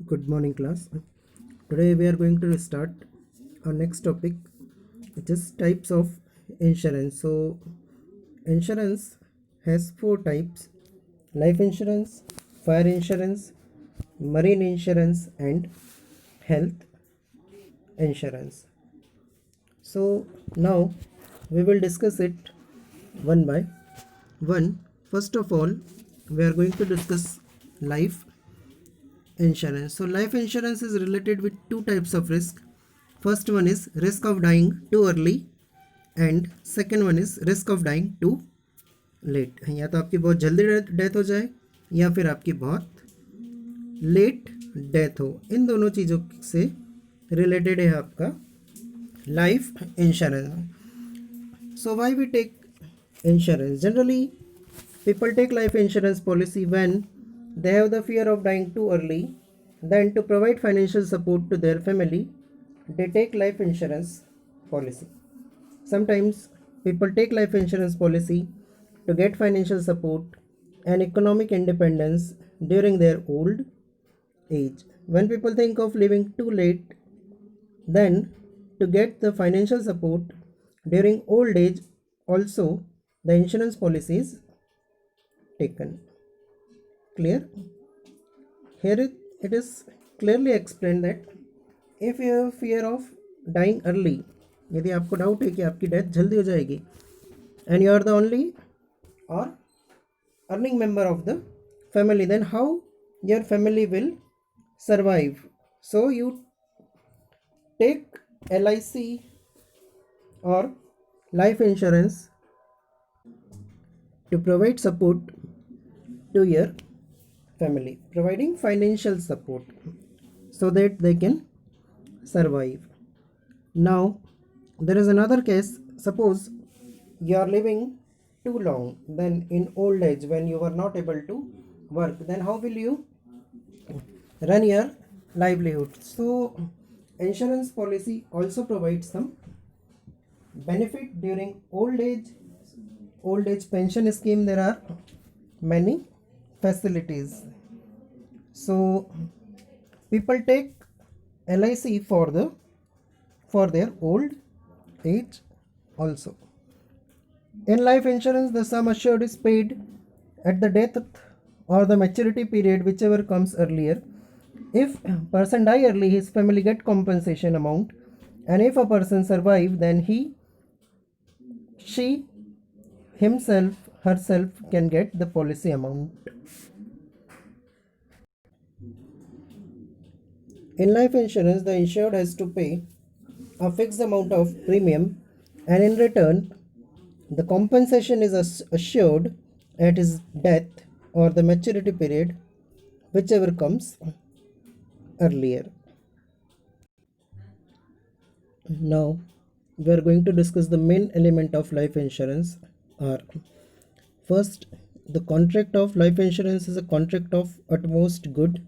Good morning, class. Today we are going to start our next topic, which is types of insurance. So, insurance has four types: life insurance, fire insurance, marine insurance, and health insurance. So, now we will discuss it one by one. First of all, we are going to discuss life insurance. So life insurance is related with two types of risk. First one is risk of dying too early and second one is risk of dying too late. या तो आपकी बहुत जल्दी death हो जाए या फिर आपकी बहुत लेट डेथ हो. इन दोनों चीज़ों से रिलेटेड है आपका life insurance. So why we take insurance? Generally, people take life insurance policy when they have the fear of dying too early. Then, to provide financial support to their family, they take life insurance policy. Sometimes people take life insurance policy to get financial support and economic independence during their old age. When people think of living too late, then to get the financial support during old age, also the insurance policy is taken. Clear? Here it is clearly explained that if you have fear of dying early, यदि आपको doubt है कि आपकी death जल्दी हो जाएगी, and you are the only or earning member of the family, then how your family will survive? So you take LIC or life insurance to provide support to your family, providing financial support so that they can survive. Now, there is another case. Suppose you are living too long, then in old age, when you are not able to work, then how will you run your livelihood? So, insurance policy also provides some benefit during old age. Old age pension scheme, there are many facilities. So people take LIC for their old age also. In life insurance, the sum assured is paid at the death or the maturity period, whichever comes earlier. If a person die early, his family get compensation amount, and if a person survive, then she herself can get the policy amount. In life insurance, the insured has to pay a fixed amount of premium, and in return, the compensation is assured at his death or the maturity period, whichever comes earlier. Now, we are going to discuss the main element of life insurance. First, the contract of life insurance is a contract of utmost good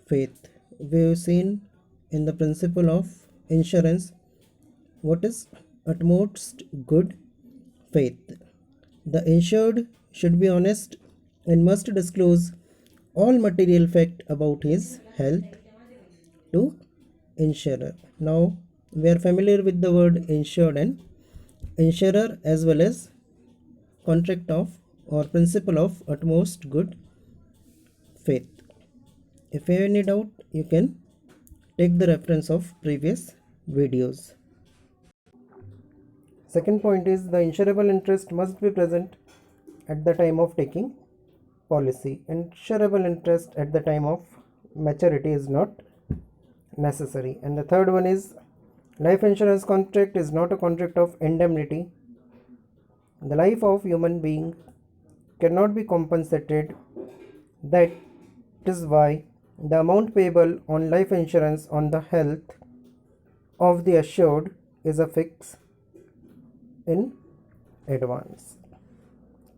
faith. We have seen in the principle of insurance what is utmost good faith. The insured should be honest and must disclose all material fact about his health to insurer. Now we are familiar with the word insured and insurer as well as contract of or principle of utmost good faith. If you have any doubt, you can take the reference of previous videos. Second point is the insurable interest must be present at the time of taking policy. Insurable interest at the time of maturity is not necessary. And the third one is life insurance contract is not a contract of indemnity. The life of human being cannot be compensated. That is why the amount payable on life insurance on the health of the assured is a fix in advance.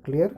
Clear?